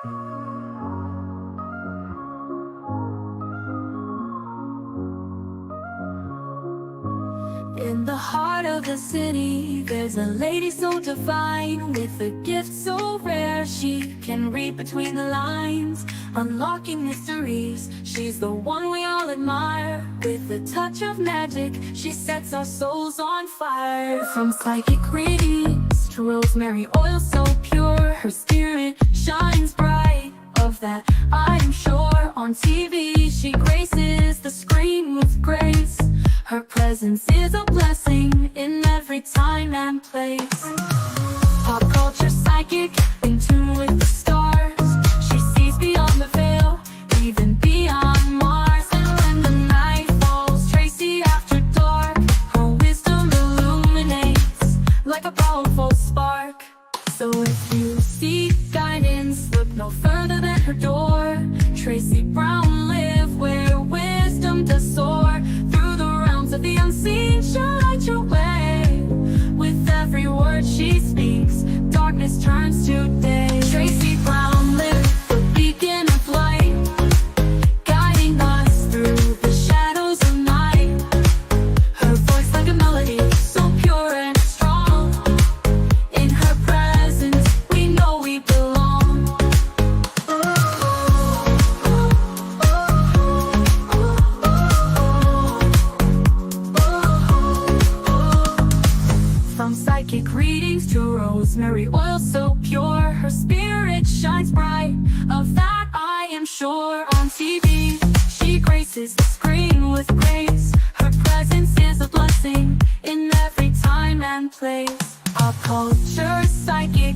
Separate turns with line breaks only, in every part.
In the heart of the city, there's a lady so divine, with a gift so rare she can read between the lines, unlocking mysteries. She's the one we all admire. With a touch of magic, she sets our souls on fire. From psychic readings to rosemary oil so pure, her spirit shines bright. Of that I'm sure. On TV she graces the screen with grace. Her presence is a blessing in every time and place. Pop culture psychic, in tune with the stars. She sees beyond the veil, even beyond Mars. And when the night falls, Tracy after dark, her wisdom illuminates like a powerful spark. So if you seek guidance, look no further than her door. Tracy Brown live where wisdom does soar. Through the realms of the unseen, she'll light your way. With every word she speaks, darkness turns to day. Tracy Brown live, the beacon of light, guiding us through the shadows of night. Her voice like a melody, so pure and strong. In her presence, we know we belong. From psychic readings to rosemary oil so pure, her spirit shines bright. Of that I am sure. On TV, she graces the screen with grace. Her presence is a blessing in every time and place. Pop culture psychic,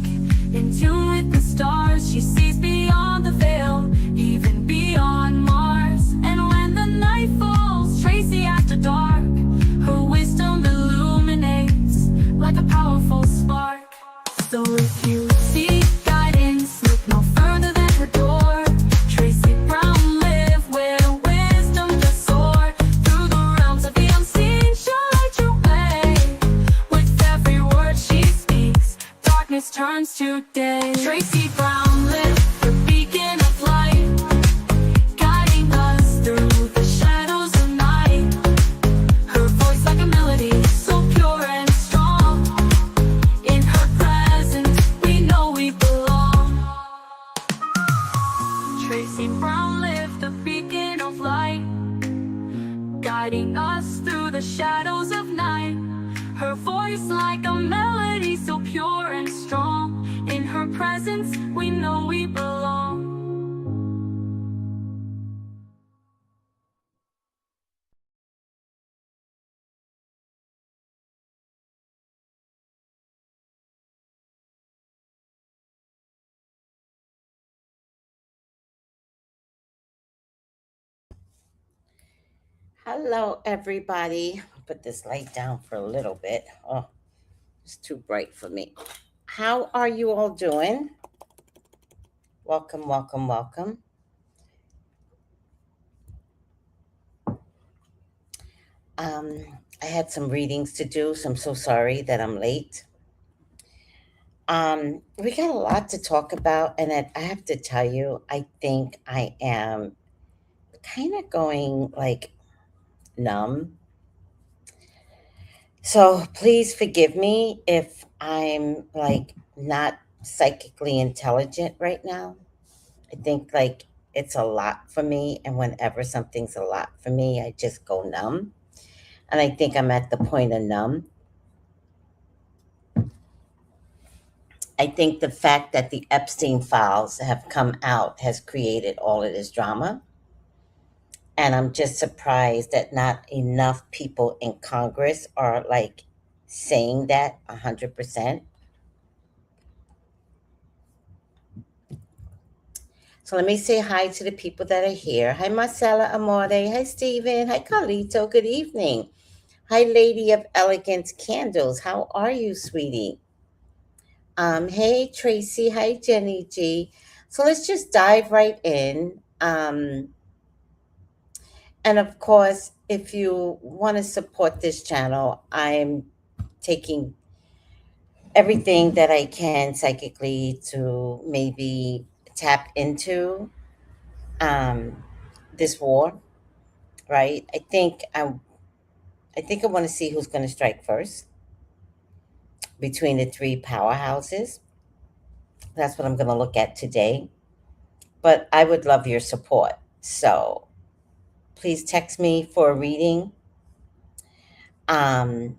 in tune with the stars. She sees beyond the veil, even beyond Mars. And when the night falls, Tracy after dark, her wisdom illuminates like a powerful spark. So if you seek guidance, look no further than her door. Tracy Brown live where wisdom does soar. Through the realms of the unseen, she'll light your way. With every word she speaks, darkness turns to day. Tracy Brown live, the beacon of light, guiding us through the shadows of night. Her voice like a melody, so pure and strong. In her presence, we know we belong. Tracy Brown live, the beacon of light, guiding us through the shadows of night. Her voice like a melody, so pure and strong. In her presence, we know we belong.
Hello, everybody. Put this light down for a little bit. Oh, it's too bright for me. How are you all doing? Welcome, welcome, welcome. I had some readings to do, so I'm so sorry that I'm late. We got a lot to talk about, and I have to tell you, I think I am kind of going like numb. So please forgive me if I'm like not psychically intelligent right now. I think like it's a lot for me, and whenever something's a lot for me, I just go numb. And I think I'm at the point of numb. I think the fact that the Epstein files have come out has created all of this drama. And I'm just surprised that not enough people in Congress are like saying that 100%. So let me say hi to the people that are here. Hi, Marcella Amore. Hi, Stephen. Hi, Carlito. Good evening. Hi, Lady of Elegance Candles. How are you, sweetie? Hey, Tracy. Hi, Jenny G. So let's just dive right in. And of course, if you want to support this channel, I'm taking everything that I can psychically to maybe tap into this war, right? I think I want to see who's going to strike first between the three powerhouses. That's what I'm going to look at today. But I would love your support. So please text me for a reading, um,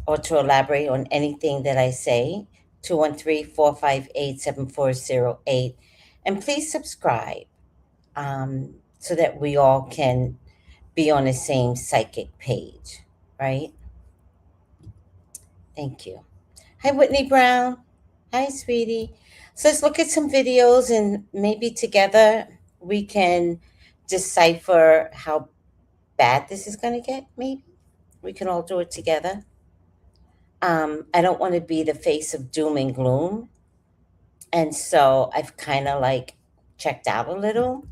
or to elaborate on anything that I say. 213-458-7408. And please subscribe, so that we all can be on the same psychic page, right? Thank you. Hi, Whitney Brown. Hi, sweetie. So let's look at some videos and maybe together we can decipher how bad this is going to get. Maybe we can all do it together. I don't want to be the face of doom and gloom. And so I've kind of like checked out a little,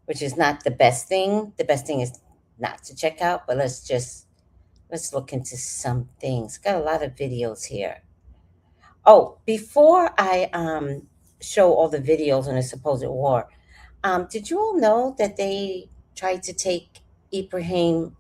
which is not the best thing. The best thing is not to check out, but let's look into some things. Got a lot of videos here. Oh, before I show all the videos on the supposed war, did you all know that they tried to take Ibrahim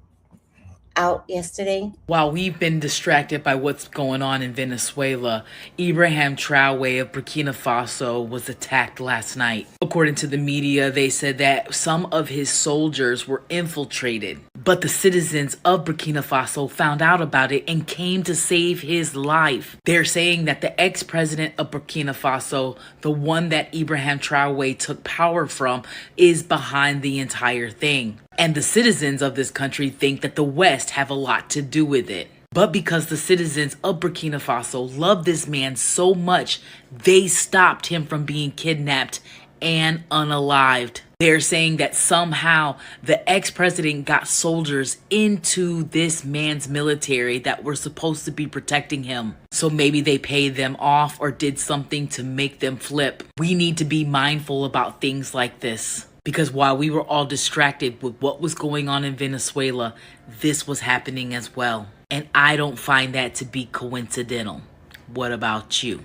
out yesterday?
While we've been distracted by what's going on in Venezuela, Ibrahim Traoré of Burkina Faso was attacked last night. According to the media, they said that some of his soldiers were infiltrated, but the citizens of Burkina Faso found out about it and came to save his life. They're saying that the ex-president of Burkina Faso, the one that Ibrahim Traoré took power from, is behind the entire thing. And the citizens of this country think that the West have a lot to do with it. But because the citizens of Burkina Faso love this man so much, they stopped him from being kidnapped and unalived. They're saying that somehow the ex-president got soldiers into this man's military that were supposed to be protecting him. So maybe they paid them off or did something to make them flip. We need to be mindful about things like this. Because while we were all distracted with what was going on in Venezuela, this was happening as well. And I don't find that to be coincidental. What about you?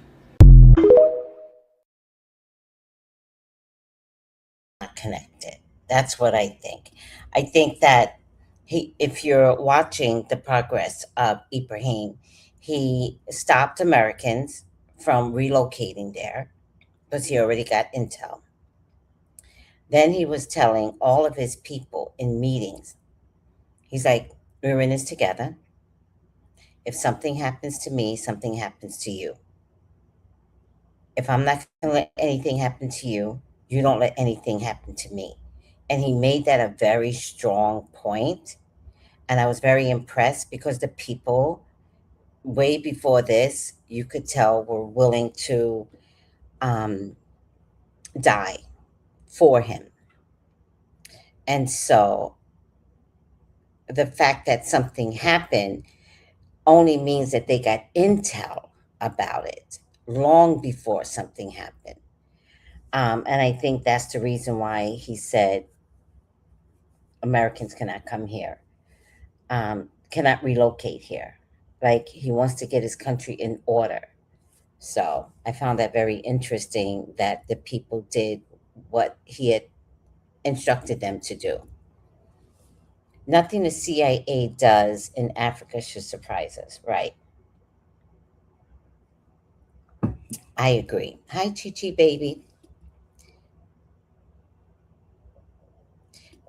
Not connected. That's what I think. I think that if you're watching the progress of Ibrahim, he stopped Americans from relocating there because he already got intel. Then he was telling all of his people in meetings, he's like, we're in this together. If something happens to me, something happens to you. If I'm not going to let anything happen to you, you don't let anything happen to me. And he made that a very strong point. And I was very impressed because the people, way before this, you could tell were willing to um, die for him. And so the fact that something happened only means that they got intel about it long before something happened. And I think that's the reason why he said Americans cannot come here, cannot relocate here. Like he wants to get his country in order. So I found that very interesting that the people did what he had instructed them to do. Nothing the CIA does in Africa should surprise us, right? I agree. Hi, Chi Chi baby.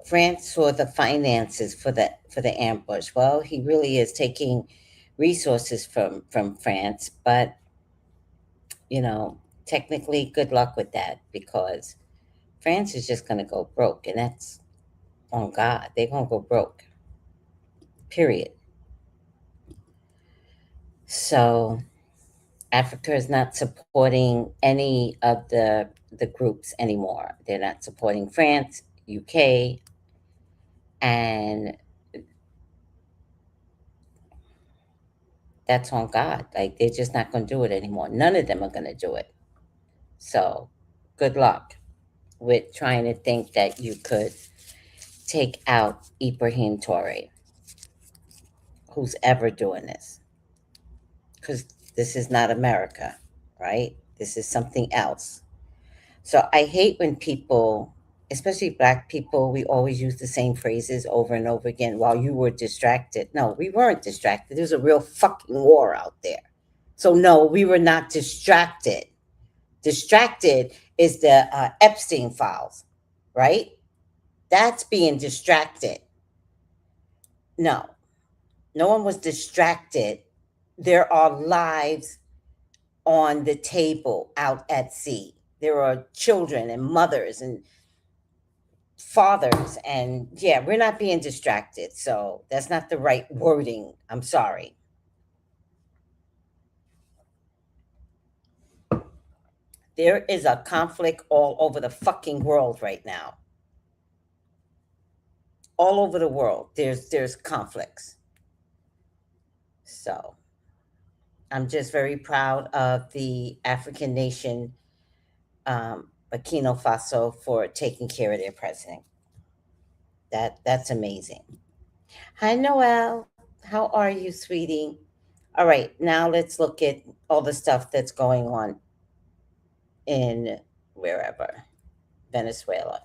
France saw the finances for the ambush. Well, he really is taking resources from France, but technically, good luck with that because France is just going to go broke, and that's on God. They're going to go broke. Period. So Africa is not supporting any of the groups anymore. They're not supporting France, UK, and that's on God. Like they're just not going to do it anymore. None of them are going to do it. So good luck with trying to think that you could take out Ibrahim Traoré, who's ever doing this. Because this is not America, right? This is something else. So I hate when people, especially black people, we always use the same phrases over and over again while you were distracted. No, we weren't distracted. There's a real fucking war out there. So no, we were not distracted. Distracted is the Epstein files, right? That's being distracted. No, no one was distracted. There are lives on the table out at sea. There are children and mothers and fathers, and yeah, we're not being distracted. So that's not the right wording. I'm sorry. There is a conflict all over the fucking world right now. All over the world, there's conflicts. So I'm just very proud of the African nation, Burkina Faso, for taking care of their president. That's amazing. Hi, Noel. How are you, sweetie? All right, now let's look at all the stuff that's going on in wherever, Venezuela.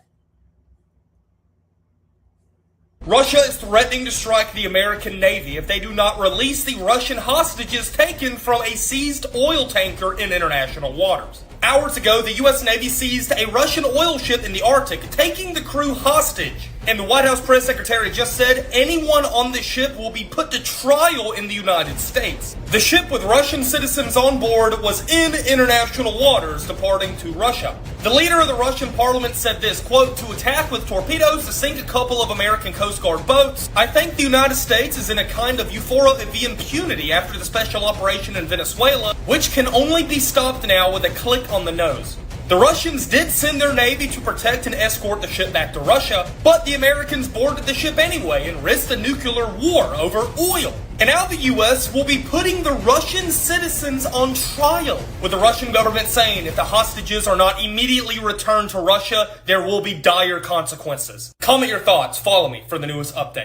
Russia is threatening to strike the American Navy if they do not release the Russian hostages taken from a seized oil tanker in international waters. Hours ago, the U.S. Navy seized a Russian oil ship in the Arctic, taking the crew hostage. And the White House press secretary just said anyone on the ship will be put to trial in the United States. The ship with Russian citizens on board was in international waters, departing to Russia. The leader of the Russian parliament said this, quote, "To attack with torpedoes to sink a couple of American Coast Guard boats. I think the United States is in a kind of euphoria of impunity after the special operation in Venezuela, which can only be stopped now with a click on the nose." The Russians did send their navy to protect and escort the ship back to Russia, but the Americans boarded the ship anyway and risked a nuclear war over oil. And now the U.S. will be putting the Russian citizens on trial, with the Russian government saying if the hostages are not immediately returned to Russia, there will be dire consequences. Comment your thoughts. Follow me for the newest update.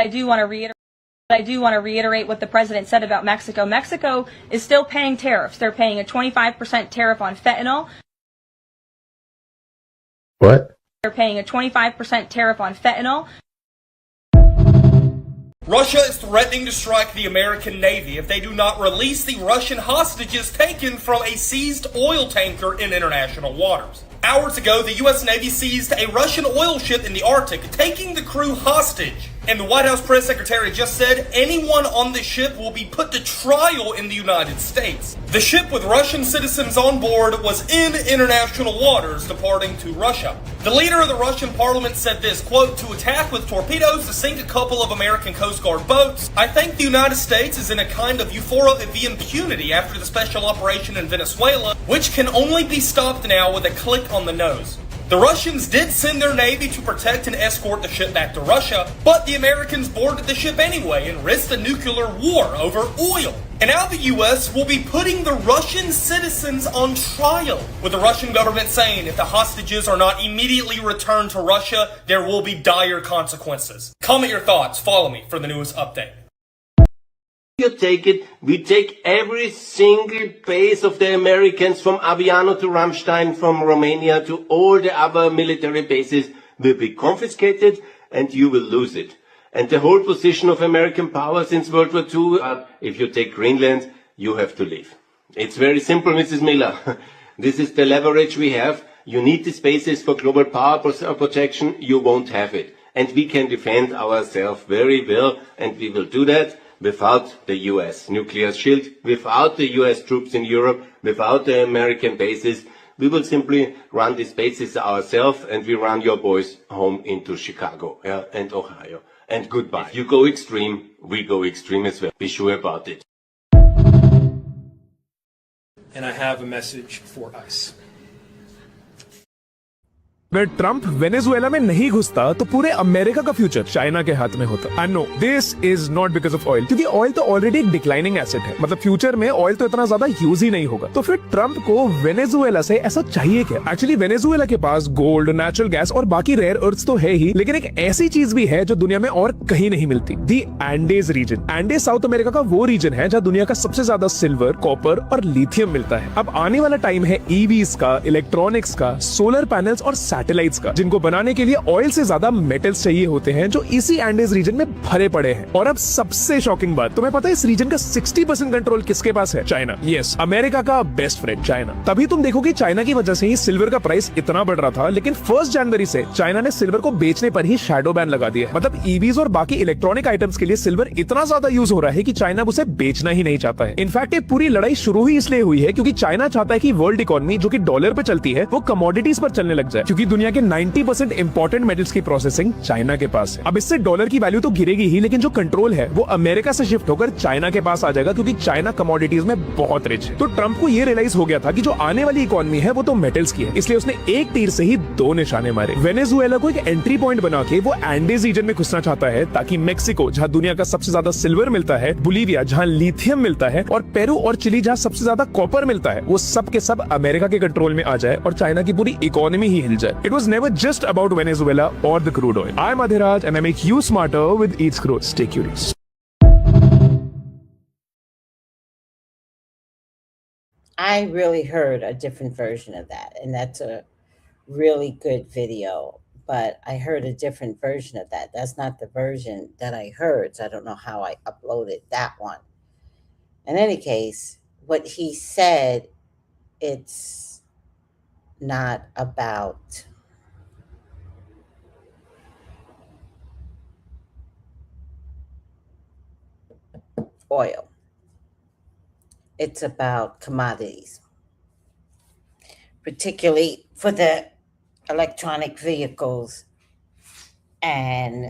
I do want to reiterate what the president said about Mexico. Mexico is still paying tariffs. They're paying a 25% tariff on fentanyl.
What?
They're paying a 25% tariff on fentanyl.
Russia is threatening to strike the American Navy if they do not release the Russian hostages taken from a seized oil tanker in international waters. Hours ago, the U.S. Navy seized a Russian oil ship in the Arctic, taking the crew hostage. And the White House press secretary just said anyone on the ship will be put to trial in the United States. The ship with Russian citizens on board was in international waters, departing to Russia. The leader of the Russian parliament said this, quote, "To attack with torpedoes to sink a couple of American Coast Guard boats. I think the United States is in a kind of euphoria of impunity after the special operation in Venezuela, which can only be stopped now with a click on the nose." The Russians did send their navy to protect and escort the ship back to Russia, but the Americans boarded the ship anyway and risked a nuclear war over oil. And now the U.S. will be putting the Russian citizens on trial, with the Russian government saying if the hostages are not immediately returned to Russia, there will be dire consequences. Comment your thoughts. Follow me for the newest update.
You take it, we take every single base of the Americans from Aviano to Ramstein, from Romania to all the other military bases will be confiscated and you will lose it. And the whole position of American power since World War II, if you take Greenland, you have to leave. It's very simple, Mrs. Miller. This is the leverage we have. You need these bases for global power protection, you won't have it. And we can defend ourselves very well, and we will do that without the US nuclear shield, without the US troops in Europe, without the American bases. We will simply run these bases ourselves, and we run your boys home into Chicago and Ohio. And goodbye. If you go extreme, we go extreme as well. Be sure about it.
And I have a message for us. अगर Trump Venezuela में नहीं घुसता तो पूरे America का future China के हाथ में होता। And no, this is not because of oil, क्योंकि ऑयल तो ऑलरेडी एक डिक्लाइनिंग एसेट है। मतलब फ्यूचर में ऑयल तो इतना ज्यादा यूज ही नहीं होगा। तो फिर ट्रम्प को वेनेजुएला से ऐसा चाहिए क्या? एक्चुअली वेनेजुएला के पास गोल्ड, नेचुरल गैस और बाकी रेयर अर्थ्स तो है ही, लेकिन एक ऐसी चीज भी है जो दुनिया में और कहीं नहीं मिलती, दी एंडेज रीजन। एंडेज साउथ अमेरिका का वो रीजन है जहाँ दुनिया का सबसे ज्यादा सिल्वर, कॉपर और लिथियम मिलता है। अब आने वाला टाइम है ईवीज का, इलेक्ट्रॉनिक्स का, सोलर पैनल्स और सैटेलाइट्स का, जिनको बनाने के लिए ऑयल से ज्यादा मेटल्स चाहिए होते हैं, जो इसी एंडेज रीजन में भरे पड़े हैं। और अब सबसे शॉकिंग बात, तुम्हें पता है इस रीजन का 60% कंट्रोल किसके पास है? चाइना। यस, अमेरिका का बेस्ट फ्रेंड चाइना। तभी तुम देखोगे चाइना की वजह से ही सिल्वर का प्राइस इतना बढ़ रहा था, लेकिन 1 जनवरी से चाइना ने सिल्वर को बेचने पर ही शैडो बैन लगा दिया। मतलब ईवीज और बाकी इलेक्ट्रॉनिक आइटम्स के लिए सिल्वर इतना ज्यादा यूज हो रहा है कि चाइना उसे बेचना ही नहीं चाहता है। इनफैक्ट ये पूरी लड़ाई शुरू ही इसलिए हुई है क्योंकि चाइना चाहता है कि वर्ल्ड इकोनॉमी, जो कि डॉलर पे चलती है, वो कमोडिटीज पर चलने लग जाए, क्योंकि दुनिया के 90% इंपॉर्टेंट मेटल्स की प्रोसेसिंग चाइना के पास है। अब इससे डॉलर की वैल्यू तो गिरेगी ही, लेकिन जो कंट्रोल है वो अमेरिका से शिफ्ट होकर चाइना के पास आ जाएगा, क्योंकि चाइना कमोडिटीज में बहुत रिच है। तो ट्रम्प को ये रियलाइज हो गया था कि जो आने वाली इकोनॉमी है वो तो मेटल्स की है, इसलिए उसने एक तीर से ही 2 निशाने मारे। वेनेजुएला को एक एंट्री पॉइंट बना के वो एंडेज रीजन में घुसना चाहता है, ताकि मेक्सिको, जहां दुनिया का सबसे ज्यादा सिल्वर मिलता है, बोलिविया जहां लिथियम मिलता है, और पेरू और चिली जहां सबसे ज्यादा कॉपर मिलता है, वो सब के सब अमेरिका के कंट्रोल में आ जाए और चाइना की पूरी इकोनॉमी ही हिल जाए। It was never just about Venezuela और the crude oil. I am Adhiraj and I make you smarter with each crude. Stay curious.
I really heard a different version of that, and that's a really good video. But I heard a different version of that. That's not the version that I heard, so I don't know how I uploaded that one. In any case, what he said, it's not about oil. It's about commodities, particularly for the electronic vehicles and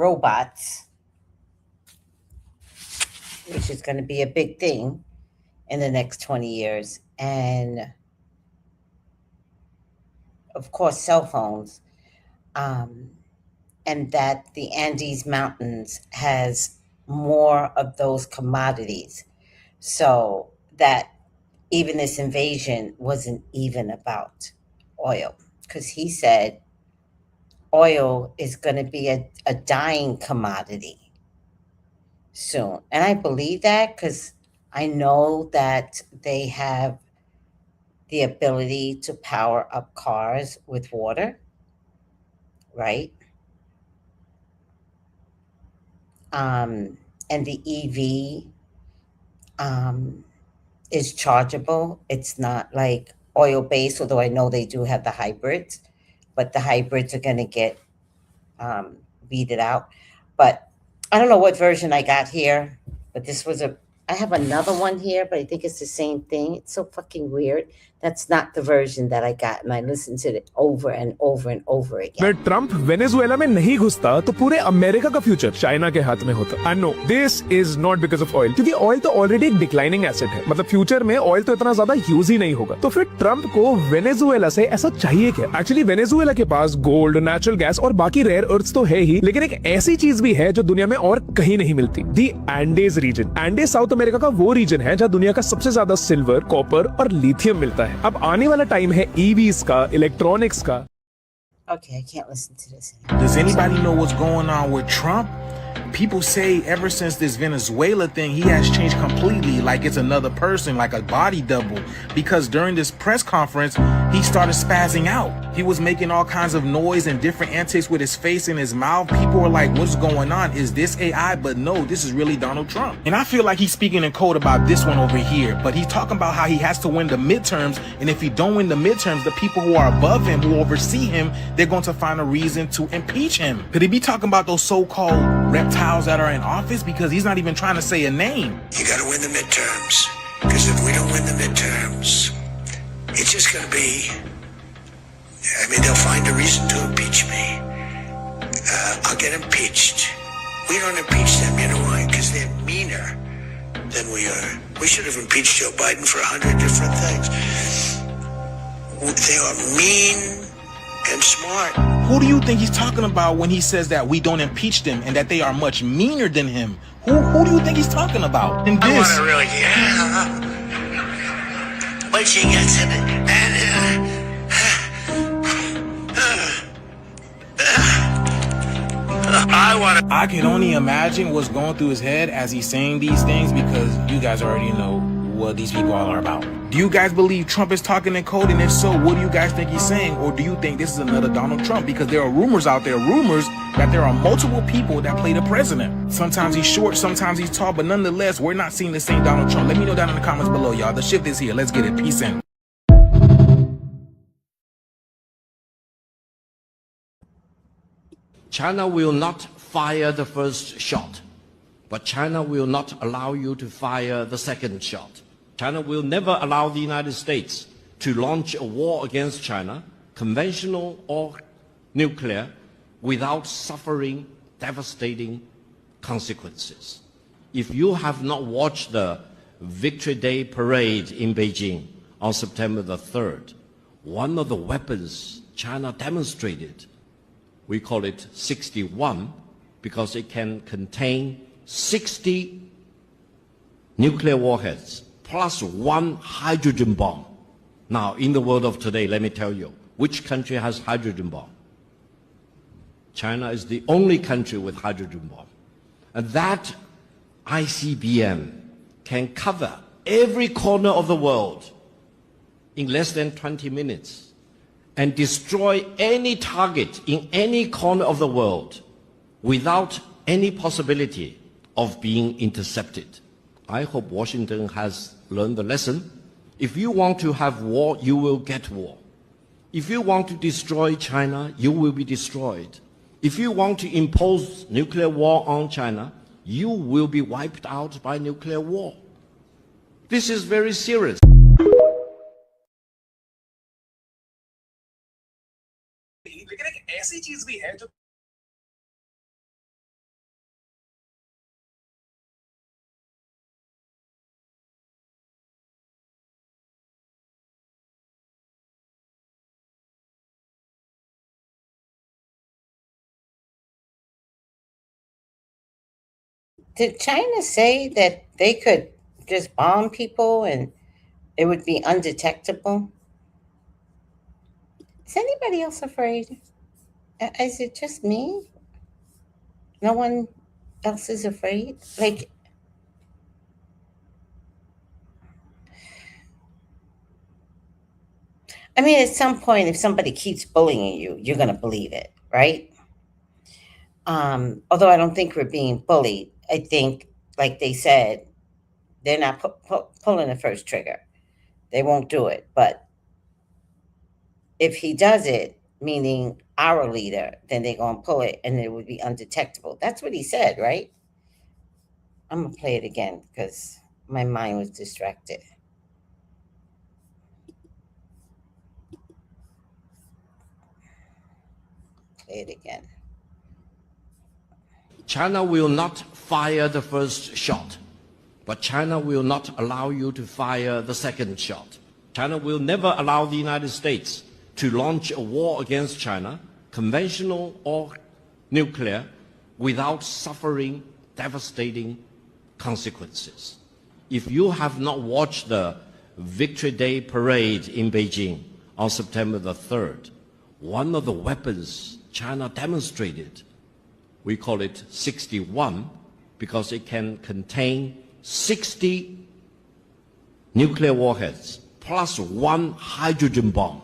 robots, which is going to be a big thing in the next 20 years. And of course, cell phones. And that the Andes Mountains has more of those commodities. So that even this invasion wasn't even about oil, because he said oil is going to be a dying commodity soon. And I believe that because I know that they have the ability to power up cars with water, right? And the EV is chargeable. It's not like oil-based, although I know they do have the hybrids, but the hybrids are going to get weeded out. But I don't know what version I got here, but this was I have another one here, but I think it's the same thing. It's so fucking weird. That's not the version that I got, and I listened to it over and over and over again.
अगर Trump Venezuela में नहीं घुसता तो पूरे America का future China के हाथ में होता। And no, this is not because of oil, क्योंकि ऑयल तो ऑलरेडी एक डिक्लाइनिंग एसेट है। मतलब फ्यूचर में ऑयल तो इतना ज्यादा यूज ही नहीं होगा। तो फिर ट्रम्प को वेनेजुएला से ऐसा चाहिए क्या? एक्चुअली वेनेजुएला के पास गोल्ड, नेचुरल गैस और बाकी रेयर अर्थ्स तो है ही, लेकिन एक ऐसी चीज भी है जो दुनिया में और कहीं नहीं मिलती, दी एंडेज रीजन। एंडेज साउथ अमेरिका का वो रीजन है जहाँ दुनिया का सबसे ज्यादा सिल्वर, कॉपर और लिथियम मिलता है। अब आने वाला टाइम है ईवीज का, इलेक्ट्रॉनिक्स का।
Okay, I can't listen to this anymore.
Does anybody know what's going on with Trump? People say ever since this Venezuela thing, he has changed completely, like it's another person, like a body double. Because during this press conference, he started spazzing out. He was making all kinds of noise and different antics with his face and his mouth. People were like, what's going on? Is this AI? But no, this is really Donald Trump. And I feel like he's speaking in code about this one over here. But he's talking about how he has to win the midterms. And if he don't win the midterms, the people who are above him, who oversee him, they're going to find a reason to impeach him. Could he be talking about those so-called reptiles that are in office? Because he's not even trying to say a name.
You got to win the midterms, because if we don't win the midterms, it's just going to be, I mean, they'll find a reason to impeach me. I'll get impeached. We don't impeach them, you know why? Because they're meaner than we are. We should have impeached Joe Biden for 100 different things. They are mean and smart.
Who do you think he's talking about when he says that we don't impeach them and that they are much meaner than him? Who do you think he's talking about? In
I want
this,
to really, when she gets in it, and
I can only imagine what's going through his head as he's saying these things, because you guys already know what these people all are about. Do you guys believe Trump is talking in code? And if so, what do you guys think he's saying? Or do you think this is another Donald Trump? Because there are rumors out there, that there are multiple people that play the president. Sometimes he's short, sometimes he's tall, but nonetheless, we're not seeing the same Donald Trump. Let me know down in the comments below, y'all. The shift is here. Let's get it. Peace in.
China will not fire the first shot, but China will not allow you to fire the second shot. China will never allow the United States to launch a war against China, conventional or nuclear, without suffering devastating consequences. If you have not watched the Victory Day parade in Beijing on September the 3rd, one of the weapons China demonstrated, we call it 61, because it can contain 60 nuclear warheads plus one hydrogen bomb. Now, in the world of today, let me tell you, which country has hydrogen bomb? China is the only country with hydrogen bomb. And that ICBM can cover every corner of the world in less than 20 minutes and destroy any target in any corner of the world without any possibility of being intercepted. I hope Washington has learned the lesson. If you want to have war, you will get war. If you want to destroy China, you will be destroyed. If you want to impose nuclear war on China, you will be wiped out by nuclear war. This is very serious.
लेकिन एक ऐसी चीज भी है जो
Did China say that they could just bomb people and it would be undetectable? Is anybody else afraid? Is it just me? No one else is afraid? Like, I mean, at some point, if somebody keeps bullying you, you're going to believe it, right? Although I don't think we're being bullied. I think, like they said, they're not pulling the first trigger. They won't do it. But if he does it, meaning our leader, then they're going to pull it and it would be undetectable. That's what he said, right? I'm going to play it again because my mind was distracted. Play it again.
China will not fire the first shot, but China will not allow you to fire the second shot. China will never allow the United States to launch a war against China, conventional or nuclear, without suffering devastating consequences. If you have not watched the Victory Day parade in Beijing on September the 3rd, one of the weapons China demonstrated, we call it 61, because it can contain 60 nuclear warheads plus one hydrogen bomb.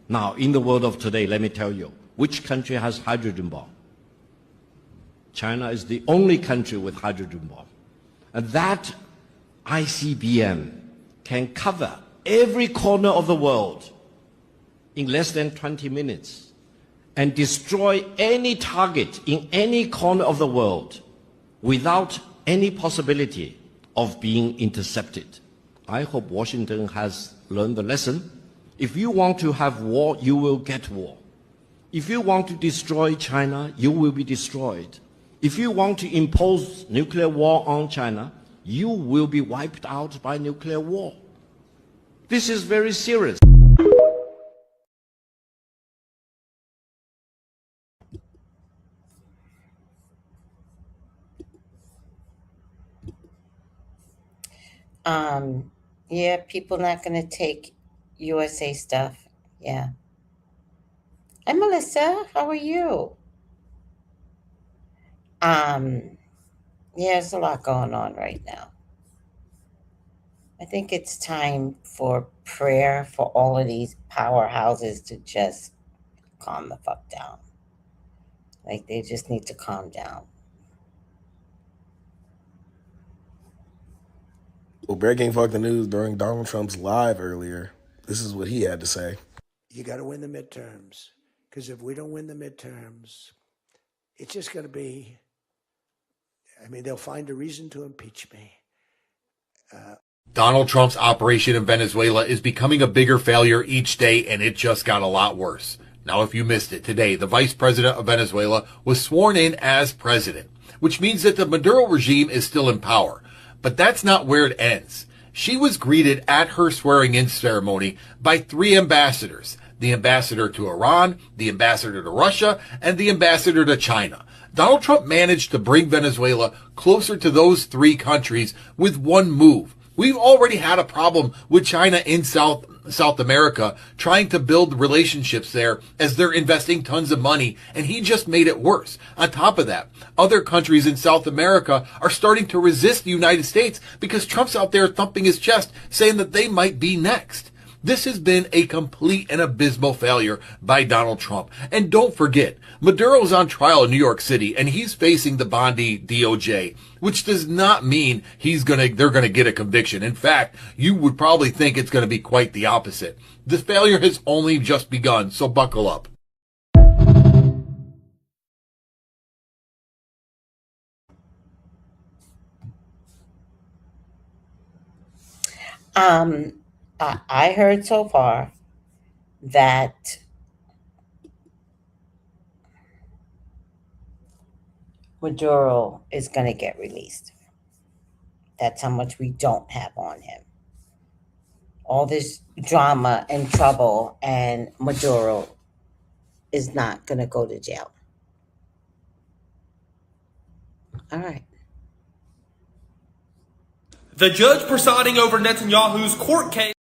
Now, in the world of today, let me tell you, which country has hydrogen bomb? China is the only country with hydrogen bomb. And that ICBM can cover every corner of the world in less than 20 minutes and destroy any target in any corner of the world without any possibility of being intercepted. I hope Washington has learned the lesson. If you want to have war, you will get war. If you want to destroy China, you will be destroyed. If you want to impose nuclear war on China, you will be wiped out by nuclear war. This is very serious.
Yeah, people not going to take USA stuff. Yeah. Hi, Melissa. How are you? Um, yeah, there's a lot going on right now. I think it's time for prayer for all of these powerhouses to just calm the fuck down. Like, they just need to calm down.
Well, breaking fuck the news during Donald Trump's live earlier. This is what he had to say.
You got to win the midterms. Because if we don't win the midterms, it's just going to be, I mean, they'll find a reason to impeach me.
Donald Trump's operation in Venezuela is becoming a bigger failure each day, and it just got a lot worse. Now, if you missed it today, the vice president of Venezuela was sworn in as president, which means that the Maduro regime is still in power. But that's not where it ends. She was greeted at her swearing-in ceremony by 3 ambassadors: the ambassador to Iran, the ambassador to Russia, and the ambassador to China. Donald Trump managed to bring Venezuela closer to those 3 countries with one move. We've already had a problem with China in South America trying to build relationships there as they're investing tons of money, and he just made it worse. On top of that, other countries in South America are starting to resist the United States because Trump's out there thumping his chest saying that they might be next. This has been a complete and abysmal failure by Donald Trump. And don't forget, Maduro's on trial in New York City, and he's facing the Bondi DOJ, which does not mean they're gonna get a conviction. In fact, you would probably think it's gonna be quite the opposite. This failure has only just begun, so buckle up.
I heard so far that Maduro is going to get released. That's how much we don't have on him. All this drama and trouble, and Maduro is not going to go to jail. All right.
The judge presiding over Netanyahu's court case.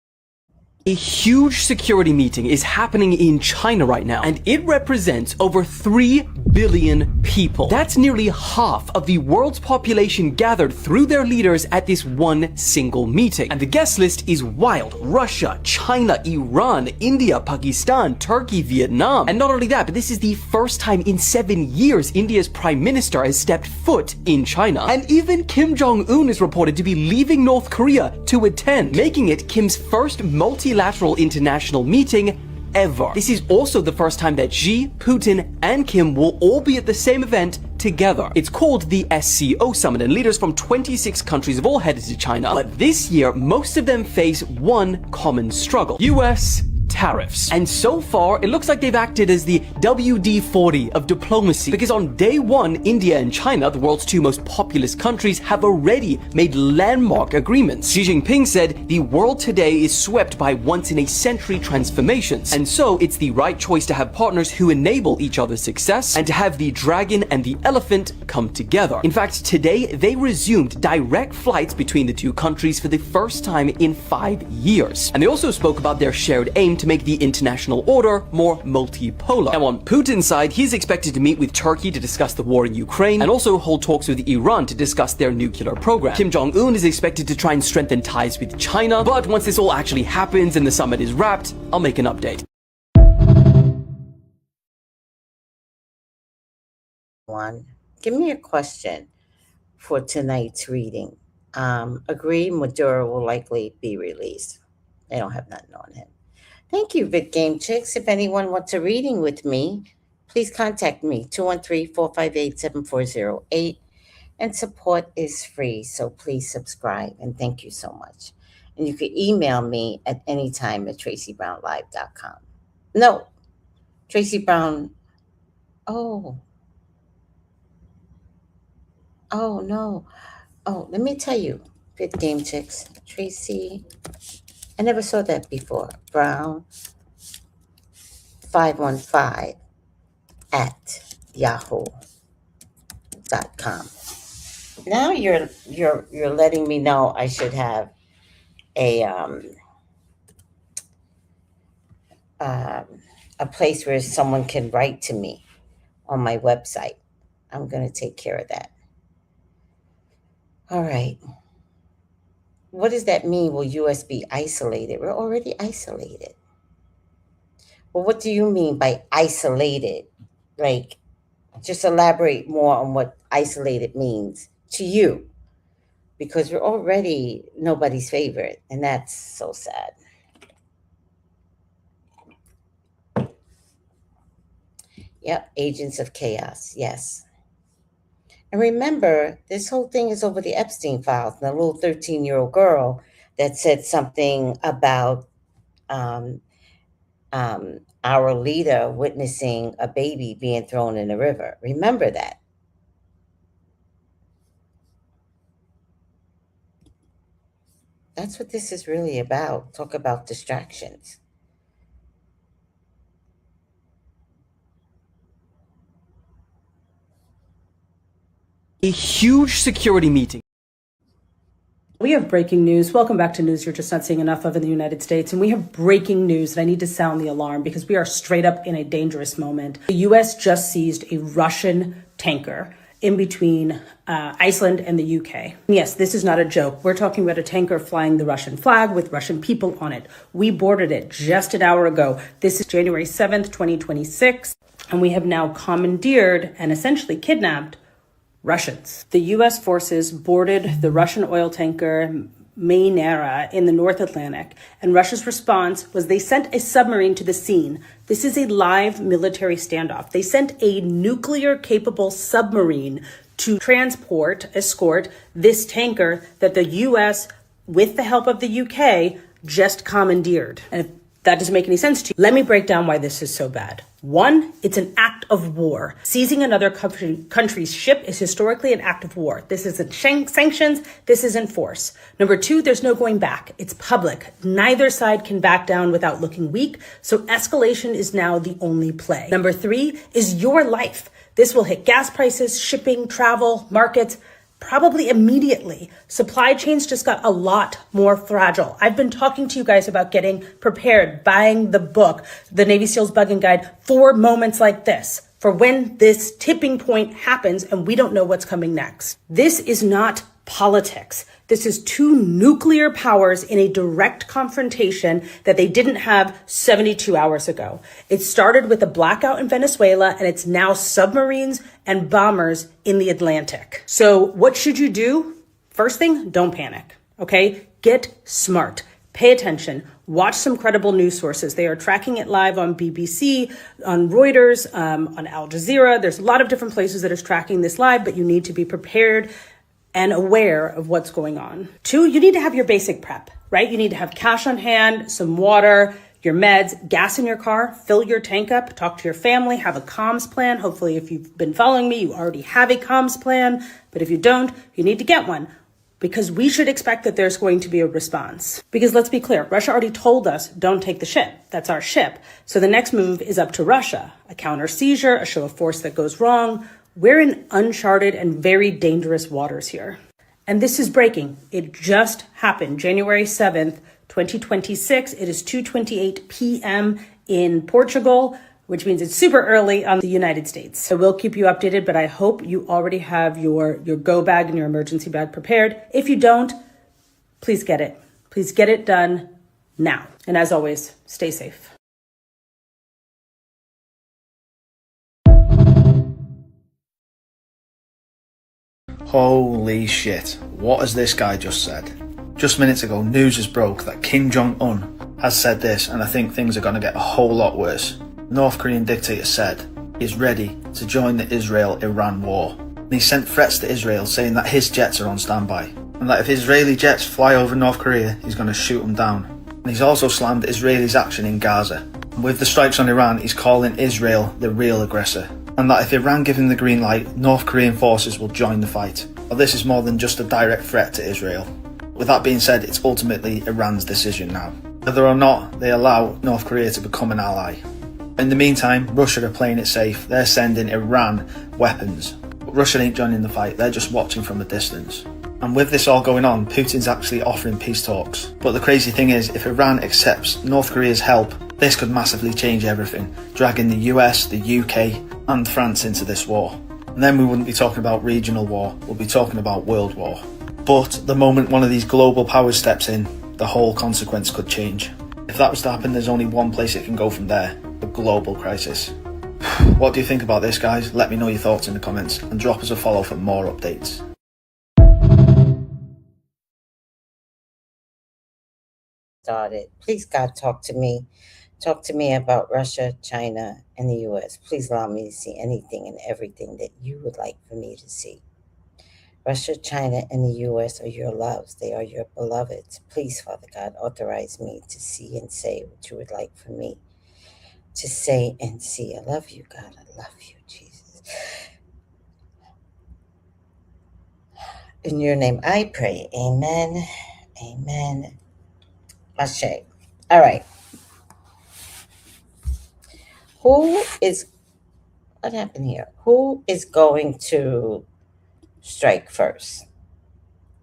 A huge security meeting is happening in China right now, and it represents over 3 billion people. That's nearly half of the world's population gathered through their leaders at this one single meeting. And the guest list is wild. Russia, China, Iran, India, Pakistan, Turkey, Vietnam. And not only that, but this is the first time in 7 years India's prime minister has stepped foot in China. And even Kim Jong-un is reported to be leaving North Korea to attend, making it Kim's first multilateral international meeting ever. This is also the first time that Xi, Putin, and Kim will all be at the same event together. It's called the SCO Summit, and leaders from 26 countries have all headed to China. But this year, most of them face one common struggle: US tariffs. And so far, it looks like they've acted as the WD-40 of diplomacy, because on day one, India and China, the world's 2 most populous countries, have already made landmark agreements. Xi Jinping said the world today is swept by once-in-a-century transformations, and so it's the right choice to have partners who enable each other's success and to have the dragon and the elephant come together. In fact, today, they resumed direct flights between the 2 countries for the first time in 5 years. And they also spoke about their shared aim to make the international order more multipolar. Now, on Putin's side, he's expected to meet with Turkey to discuss the war in Ukraine and also hold talks with Iran to discuss their nuclear program. Kim Jong-un is expected to try and strengthen ties with China, but once this all actually happens and the summit is wrapped, I'll make an update.
Give me a question for tonight's reading. Agree, Maduro will likely be released. They don't have nothing on him. Thank you, Vid Game Chicks. If anyone wants a reading with me, please contact me, 213-458-7408. And support is free, so please subscribe. And thank you so much. And you can email me at any time at tracybrownlive.com. No, Tracy Brown. Oh, no. Oh, let me tell you, Vid Game Chicks. Tracy, I never saw that before. Brown 515 at yahoo.com. Now you're letting me know I should have a place where someone can write to me on my website. I'm going to take care of that. All right. What does that mean? Will US be isolated? We're already isolated. Well, what do you mean by isolated? Like, just elaborate more on what isolated means to you, because we're already nobody's favorite, and that's so sad. Yep, agents of chaos, yes. And remember, this whole thing is over the Epstein files, and the little 13-year-old girl that said something about our leader witnessing a baby being thrown in the river. Remember that. That's what this is really about. Talk about distractions.
A huge security meeting.
We have breaking news. Welcome back to news you're just not seeing enough of in the United States. And we have breaking news, and I need to sound the alarm because we are straight up in a dangerous moment. The U.S. just seized a Russian tanker in between Iceland and the UK. Yes, this is not a joke. We're talking about a tanker flying the Russian flag with Russian people on it. We boarded it just an hour ago. This is January 7th, 2026, and we have now commandeered and essentially kidnapped Russians. The U.S. forces boarded the Russian oil tanker Mainera in the North Atlantic, and Russia's response was they sent a submarine to the scene. This is a live military standoff. They sent a nuclear-capable submarine to escort this tanker that the U.S., with the help of the U.K., just commandeered. And if that doesn't make any sense to you, let me break down why this is so bad. One, it's an act of war. Seizing another country's ship is historically an act of war. This isn't sanctions, this isn't force. Number two, there's no going back. It's public. Neither side can back down without looking weak, so escalation is now the only play. Number three is your life. This will hit gas prices, shipping, travel, markets, probably immediately. Supply chains just got a lot more fragile. I've been talking to you guys about getting prepared, buying the book, the Navy SEALs Bug and Guide, for moments like this, for when this tipping point happens and we don't know what's coming next. This is not politics. This is two nuclear powers in a direct confrontation that they didn't have 72 hours ago. It started with a blackout in Venezuela, and it's now submarines and bombers in the Atlantic. So what should you do? First thing, don't panic, okay? Get smart. Pay attention. Watch some credible news sources. They are tracking it live on BBC, on Reuters, on Al Jazeera. There's a lot of different places that is tracking this live, but you need to be prepared and aware of what's going on. Two, you need to have your basic prep, right? You need to have cash on hand, some water, your meds, gas in your car, fill your tank up, talk to your family, have a comms plan. Hopefully, if you've been following me, you already have a comms plan. But if you don't, you need to get one, because we should expect that there's going to be a response. Because let's be clear, Russia already told us, don't take the ship. That's our ship. So the next move is up to Russia. A counter seizure, a show of force that goes wrong. We're in uncharted and very dangerous waters here. And this is breaking. It just happened. January 7th, 2026. It is 2:28 p.m. in Portugal, which means it's super early on the United States. So we'll keep you updated, but I hope you already have your go bag and your emergency bag prepared. If you don't, please get it. Please get it done now. And as always, stay safe.
Holy shit, what has this guy just said? Just minutes ago, news has broke that Kim Jong-un has said this, and I think things are going to get a whole lot worse. North Korean dictator said he's ready to join the Israel-Iran war. And he sent threats to Israel saying that his jets are on standby, and that if Israeli jets fly over North Korea, he's going to shoot them down. And he's also slammed Israel's action in Gaza. And with the strikes on Iran, he's calling Israel the real aggressor. And that if Iran give him the green light, North Korean forces will join the fight. Well, this is more than just a direct threat to Israel. With that being said, it's ultimately Iran's decision now, whether or not they allow North Korea to become an ally. In the meantime, Russia are playing it safe. They're sending Iran weapons. But Russia ain't joining the fight, they're just watching from a distance. And with this all going on, Putin's actually offering peace talks. But the crazy thing is, if Iran accepts North Korea's help, this could massively change everything, dragging the US, the UK and France into this war. And then we wouldn't be talking about regional war, we'll be talking about world war. But the moment one of these global powers steps in, the whole consequence could change. If that was to happen, there's only one place it can go from there, a global crisis. What do you think about this, guys? Let me know your thoughts in the comments and drop us a follow for more updates.
Started. Please, God, talk to me. Talk to me about Russia, China, and the US. Please allow me to see anything and everything that you would like for me to see. Russia, China, and the US are your loves. They are your beloveds. Please, Father God, authorize me to see and say what you would like for me to say and see. I love you, God. I love you, Jesus. In your name I pray. Amen. Amen. Ashe. All right. What happened here? Who is going to strike first?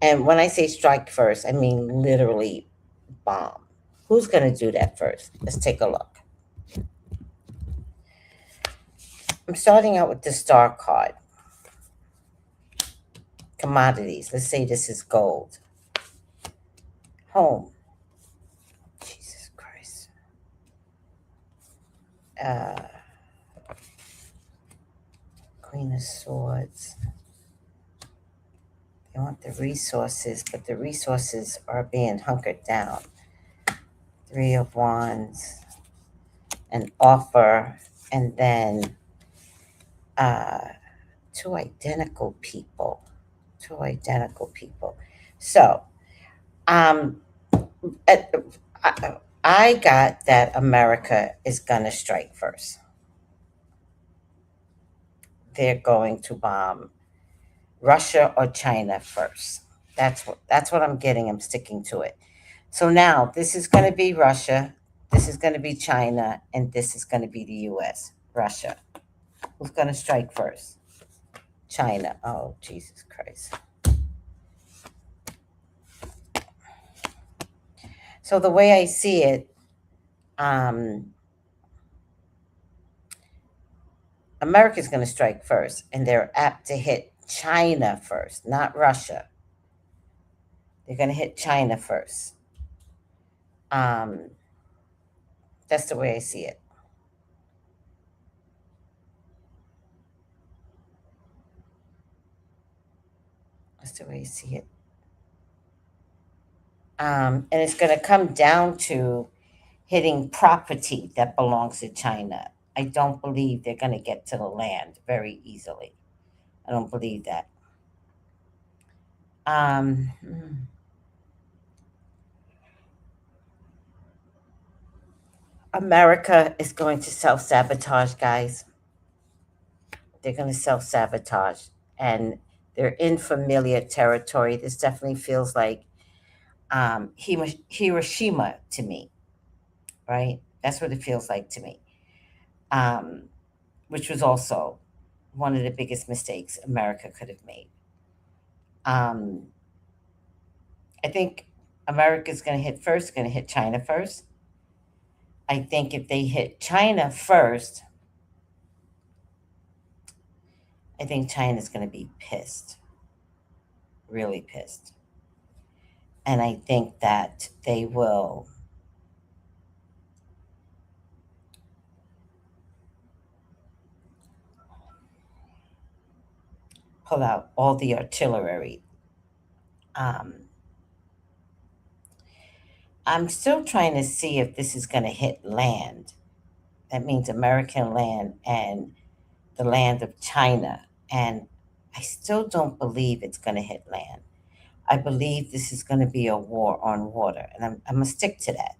And when I say strike first, I mean literally bomb. Who's going to do that first? Let's take a look. I'm starting out with the star card. Commodities. Let's say this is gold. Home. Jesus Christ. Queen of Swords. They want the resources, but the resources are being hunkered down. Three of Wands. An offer. And then two identical people. So, I got that America is going to strike first. They're going to bomb Russia or China first. That's what I'm getting. I'm sticking to it. So now this is going to be Russia, this is going to be China, and this is going to be the US. Russia. Who's going to strike first? China. Oh, Jesus Christ. So the way I see it, America's going to strike first, and they're apt to hit China first, not Russia. They're going to hit China first. That's the way I see it. That's the way I see it. And it's going to come down to hitting property that belongs to China. I don't believe they're going to get to the land very easily. I don't believe that. America is going to self-sabotage, guys. They're going to self-sabotage. And they're in familiar territory. This definitely feels like Hiroshima to me, right? That's what it feels like to me, which was also one of the biggest mistakes America could have made. I think America's going to hit first, going to hit China first. I think if they hit China first, I think China's going to be pissed, really pissed. And I think that they will pull out all the artillery. I'm still trying to see if this is going to hit land. That means American land and the land of China. And I still don't believe it's going to hit land. I believe this is going to be a war on water. And I'm going to stick to that.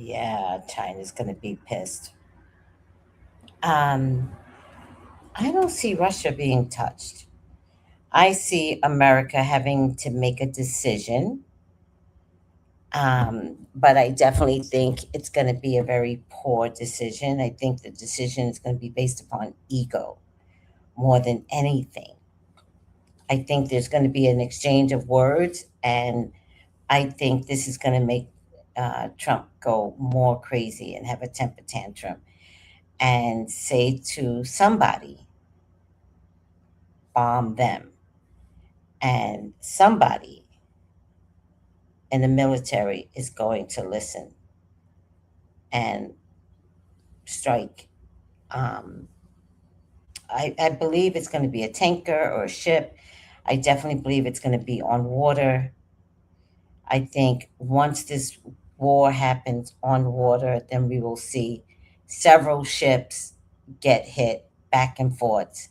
Yeah, China's going to be pissed. I don't see Russia being touched. I see America having to make a decision. But I definitely think it's going to be a very poor decision. I think the decision is going to be based upon ego more than anything. I think there's going to be an exchange of words, and I think this is going to make Trump go more crazy and have a temper tantrum and say to somebody, bomb them. And somebody in the military is going to listen and strike. I believe it's going to be a tanker or a ship. I definitely believe it's going to be on water. I think once this war happens on water, then we will see several ships get hit back and forth.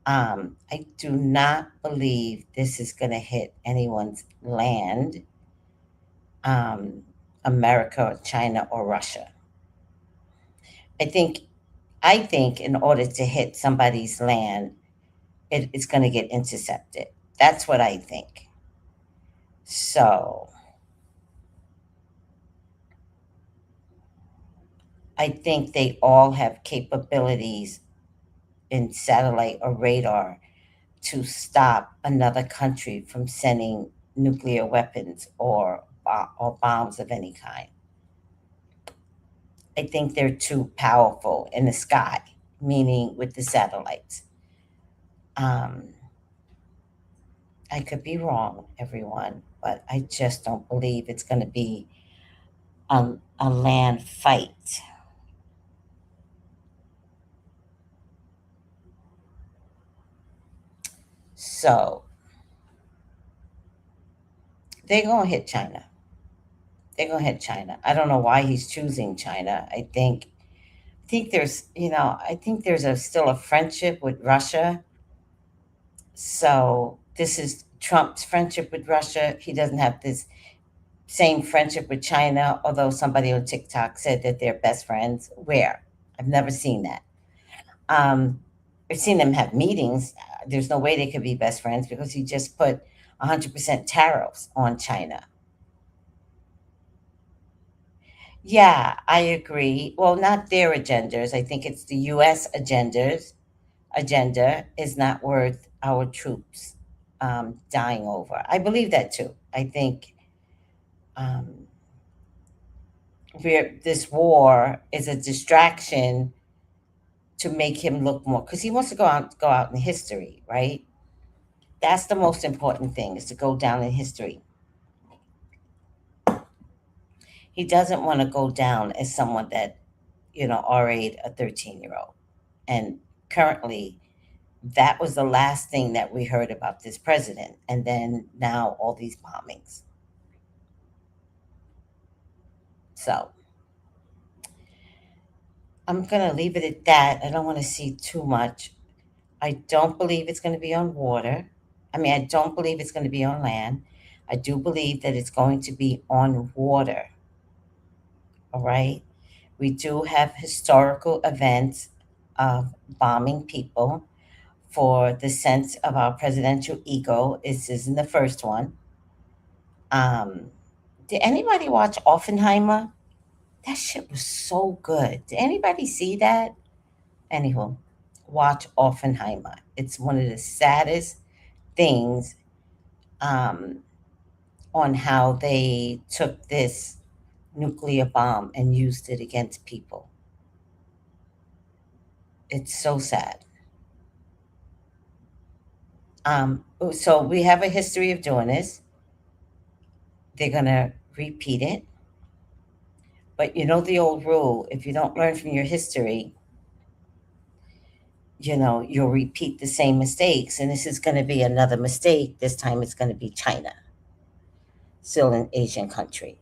I do not believe this is going to hit anyone's land, America, or China, or Russia. I think in order to hit somebody's land, it's going to get intercepted. That's what I think. So I think they all have capabilities in satellite or radar to stop another country from sending nuclear weapons or bombs of any kind. I think they're too powerful in the sky, meaning with the satellites. I could be wrong, everyone, but I just don't believe it's going to be a land fight. So they're going to hit China. They're going to hit China. I don't know why he's choosing China. I think there's, I think there's still a friendship with Russia. So this is Trump's friendship with Russia. He doesn't have this same friendship with China, although somebody on TikTok said that they're best friends. Where? I've never seen that. I've seen them have meetings. There's no way they could be best friends because he just put 100% tariffs on China. Yeah, I agree. Well, not their agendas. I think it's the U.S. agenda is not worth our troops dying over. I believe that too. I think this war is a distraction to make him look more, because he wants to go out in history, right? That's the most important thing, is to go down in history. He doesn't want to go down as someone that, RA'd a 13-year-old. And currently, that was the last thing that we heard about this president. And then now all these bombings. So I'm going to leave it at that. I don't want to see too much. I don't believe it's going to be on water. I don't believe it's going to be on land. I do believe that it's going to be on water. All right. We do have historical events of bombing people for the sense of our presidential ego. This isn't the first one. Did anybody watch Oppenheimer? That shit was so good. Did anybody see that? Anywho, watch Oppenheimer. It's one of the saddest things on how they took this nuclear bomb and used it against people. It's so sad. So we have a history of doing this. They're going to repeat it. But you know the old rule, if you don't learn from your history, you'll repeat the same mistakes. And this is going to be another mistake. This time it's going to be China, still an Asian country.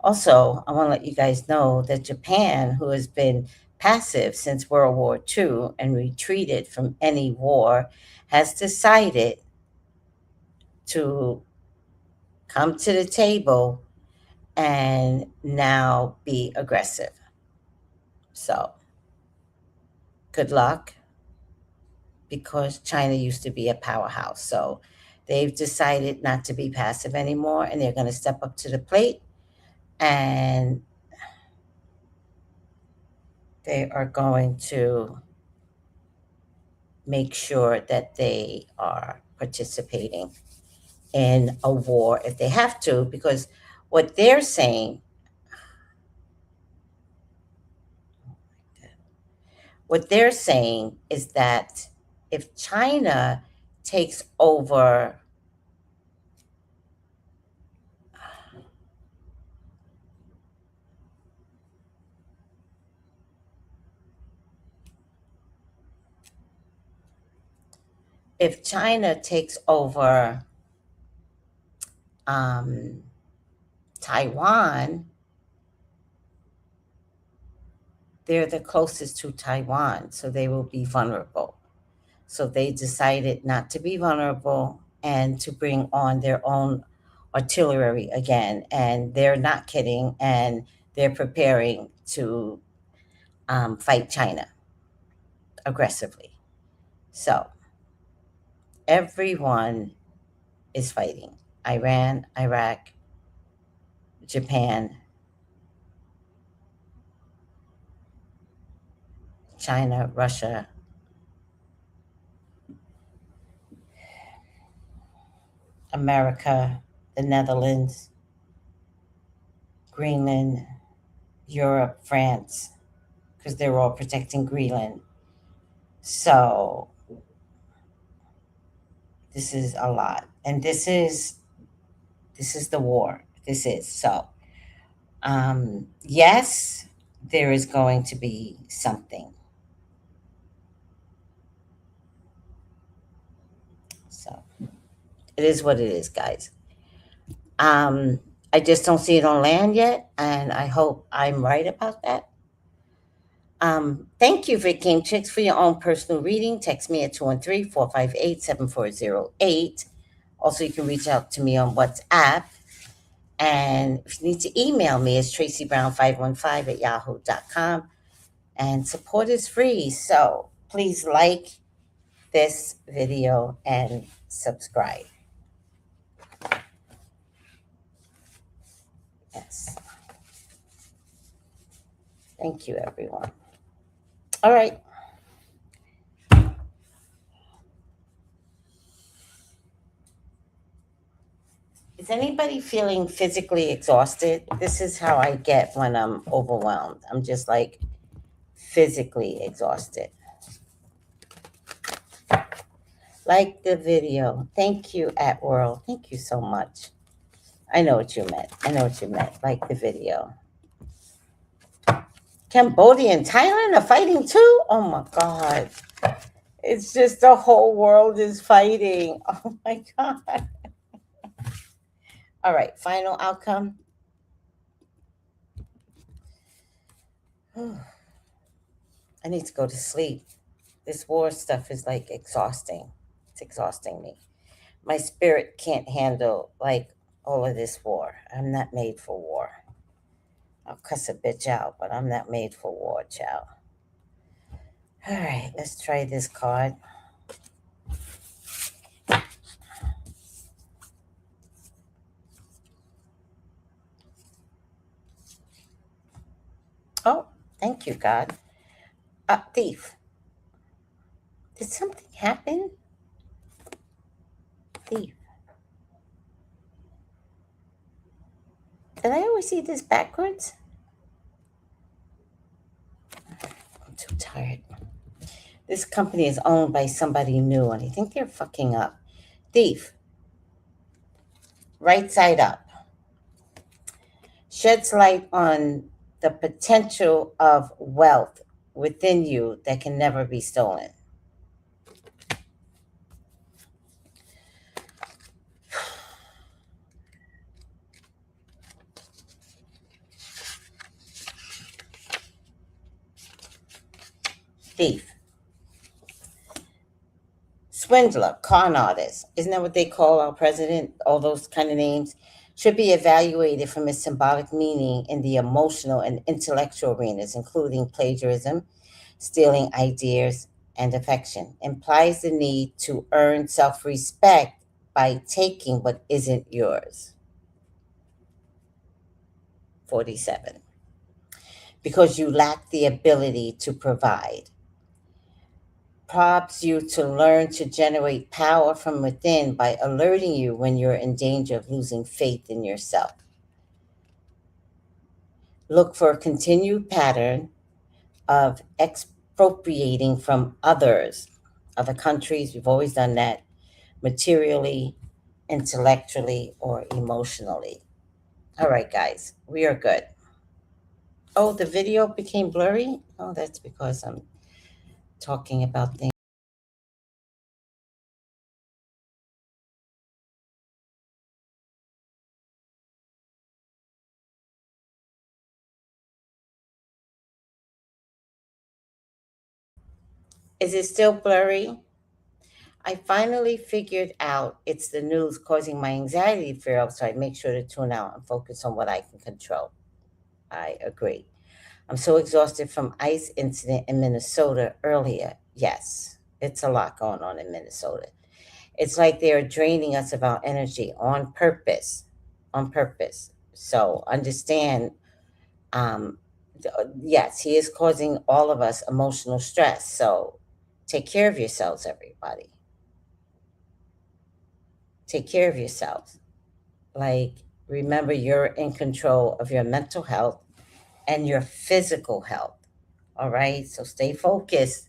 Also, I want to let you guys know that Japan, who has been passive since World War II and retreated from any war, has decided to come to the table and now be aggressive. So, good luck, because China used to be a powerhouse. So, they've decided not to be passive anymore, and they're going to step up to the plate, and they are going to make sure that they are participating in a war if they have to, because what they're saying is that if China takes over Taiwan, they're the closest to Taiwan, so they will be vulnerable. So they decided not to be vulnerable and to bring on their own artillery again. And they're not kidding, and they're preparing to fight China aggressively. So everyone is fighting. Iran, Iraq, Japan, China, Russia, America, the Netherlands, Greenland, Europe, France, because they're all protecting Greenland. So this is a lot. And this is the war. This is. So, yes, there is going to be something. So it is what it is, guys. I just don't see it on land yet, and I hope I'm right about that. Thank you, Vic Game Chicks, for your own personal reading. Text me at 213-458-7408. Also, you can reach out to me on WhatsApp. And if you need to email me, it's tracybrown515@yahoo.com. And support is free. So please like this video and subscribe. Yes. Thank you, everyone. All right. Is anybody feeling physically exhausted? This is how I get when I'm overwhelmed. I'm just like physically exhausted. Like the video. Thank you, at World. Thank you so much. I know what you meant. Like the video. Cambodia and Thailand are fighting too? Oh my God. It's just the whole world is fighting. Oh my God. All right, final outcome. I need to go to sleep. This war stuff is like exhausting. It's exhausting me. My spirit can't handle like all of this war. I'm not made for war. I'll cuss a bitch out, but I'm not made for war, child. All right, let's try this card. Oh, thank you, God. Thief. Did something happen? Thief. Did I always see this backwards? I'm too tired. This company is owned by somebody new, and I think they're fucking up. Thief. Right side up. Sheds light on the potential of wealth within you that can never be stolen. Thief. Swindler, con artist. Isn't that what they call our president? All those kind of names. should be evaluated from its symbolic meaning in the emotional and intellectual arenas, including plagiarism, stealing ideas, and affection. Implies the need to earn self-respect by taking what isn't yours. 47. Because you lack the ability to provide. Prompts you to learn to generate power from within by alerting you when you're in danger of losing faith in yourself. Look for a continued pattern of expropriating from others, other countries. We've always done that, materially, intellectually, or emotionally. All right, guys, we are good. Oh, the video became blurry? Oh, that's because I'm talking about things. Is it still blurry? I finally figured out it's the news causing my anxiety to flare up, so I make sure to tune out and focus on what I can control. I agree. I'm so exhausted from ICE incident in Minnesota earlier. Yes, it's a lot going on in Minnesota. It's like they're draining us of our energy on purpose. On purpose. So understand, yes, he is causing all of us emotional stress. So take care of yourselves, everybody. Take care of yourselves. Like, remember, you're in control of your mental health and your physical health. All right, so stay focused.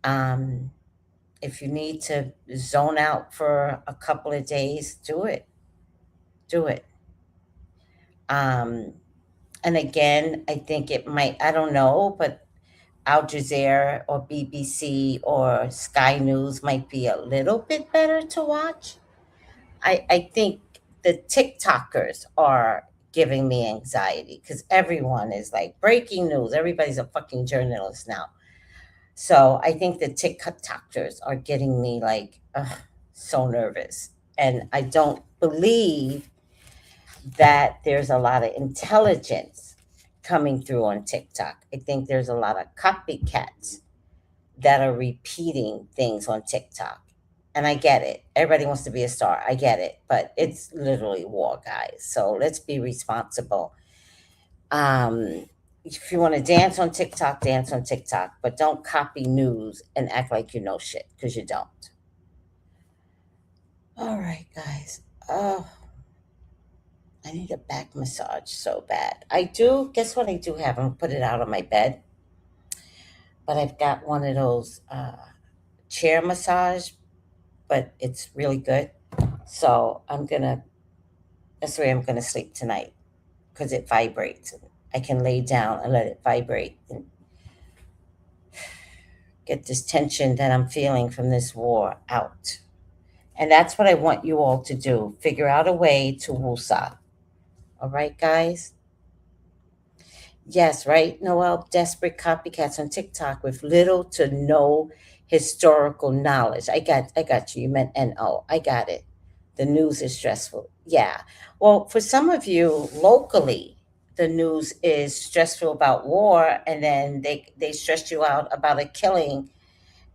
If you need to zone out for a couple of days, do it. Do it. And again, I think it might, I don't know, but Al Jazeera or BBC or Sky News might be a little bit better to watch. I think the TikTokers are giving me anxiety because everyone is like breaking news. Everybody's a fucking journalist now. So I think the TikTokers are getting me like so nervous. And I don't believe that there's a lot of intelligence coming through on TikTok. I think there's a lot of copycats that are repeating things on TikTok. And I get it. Everybody wants to be a star. I get it. But it's literally war, guys. So let's be responsible. If you want to dance on TikTok, dance on TikTok. But don't copy news and act like you know shit, because you don't. All right, guys. Oh, I need a back massage so bad. I do. Guess what I do have? I'm going to put it out on my bed. But I've got one of those chair massage, but it's really good. So that's the way I'm going to sleep tonight, because it vibrates. I can lay down and let it vibrate and get this tension that I'm feeling from this war out. And that's what I want you all to do. Figure out a way to woosah. All right, guys? Yes, right, Noel? Desperate copycats on TikTok with little to no historical knowledge. I got you. You meant NO. I got it. The news is stressful. Yeah. Well, for some of you locally, the news is stressful about war, and then they stress you out about a killing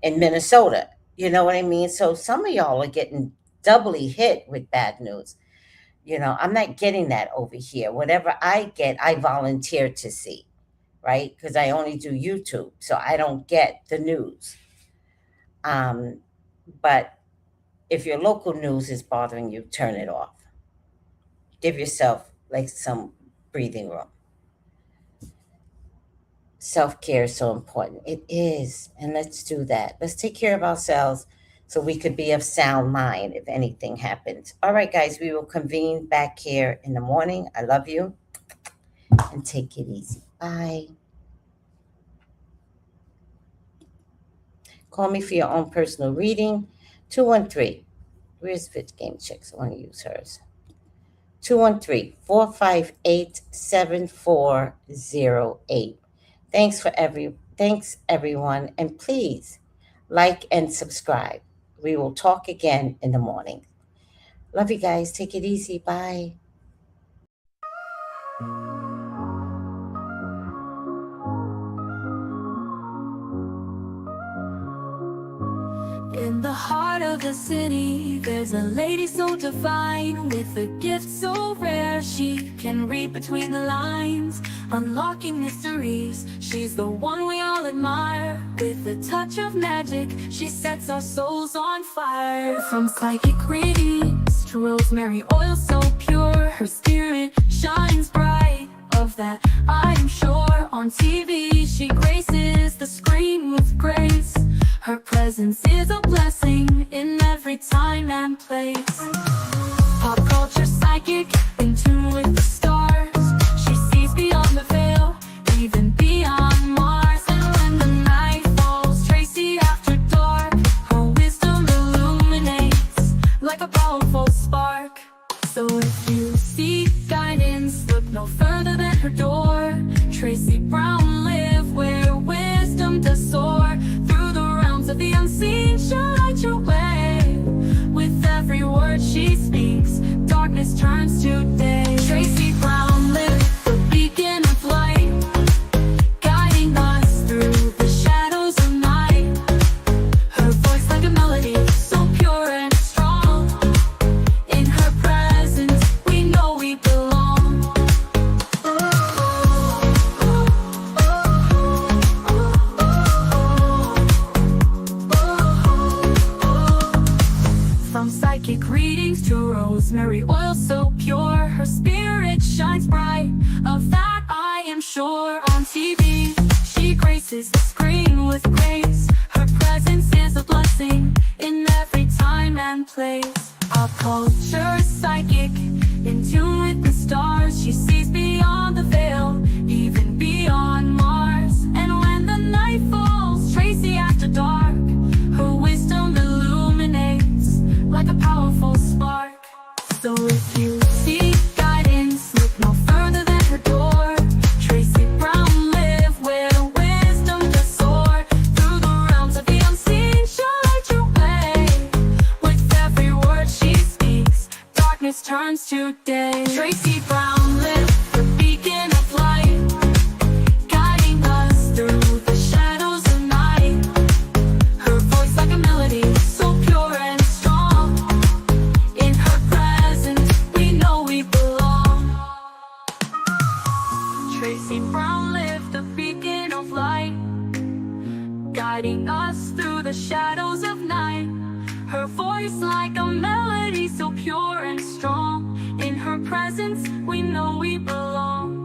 in Minnesota. You know what I mean? So some of y'all are getting doubly hit with bad news. I'm not getting that over here. Whatever I get, I volunteer to see, right? Because I only do YouTube, so I don't get the news. But if your local news is bothering you, turn it off. Give yourself like some breathing room. Self-care is so important. It is. And let's do that. Let's take care of ourselves so we could be of sound mind if anything happens. All right, guys, we will convene back here in the morning. I love you. And take it easy. Bye. Call me for your own personal reading. 213. Where's Fit Game Chicks? I want to use hers. 213-458-7408. Thanks everyone, and please like and subscribe. We will talk again in the morning. Love you guys. Take it easy. Bye.
In the heart of the city, there's a lady so divine, with a gift so rare she can read between the lines, unlocking mysteries. She's the one we all admire. With a touch of magic, she sets our souls on fire. From psychic readings to rosemary oil so pure, her spirit shines bright. Of that I'm sure. On TV she graces the screen with grace. Her presence is a blessing in every time and place. Pop culture psychic, in tune with the stars. She sees beyond the veil, even beyond Mars. And when the night falls, Tracy after dark, her wisdom illuminates like a powerful spark. So if you seek guidance, look no further than her door. Tracy Brown live where wisdom does soar. Through the realms of the unseen, she'll light your way. With every word she speaks, darkness turns to day. Tracy Brown live, the beacon of light, guiding us through the shadows of night. Her voice like a melody, so pure and strong. In her presence, we know we belong. From psychic readings to rosemary oil so pure, her spirit shines bright. Of that I am sure. On TV, she graces the screen with grace. Her presence is a blessing in every time and place. Pop culture psychic, in tune with the stars. She sees beyond the veil, even beyond Mars. And when the night falls, Tracy after dark, her wisdom illuminates like a powerful spark. So if you seek guidance, look no further than her door. Tracy Brown live where wisdom does soar. Through the realms of the unseen, she'll light your way. With every word she speaks, darkness turns to day. Tracy Brown live, the beacon of light, guiding us through the shadows of night. Her voice like a melody, so pure and strong. In her presence, we know we belong. Tracy Brown live, the beacon of light, guiding us through the shadows of night. Her voice like a melody, so pure and strong. In her presence, we know we belong.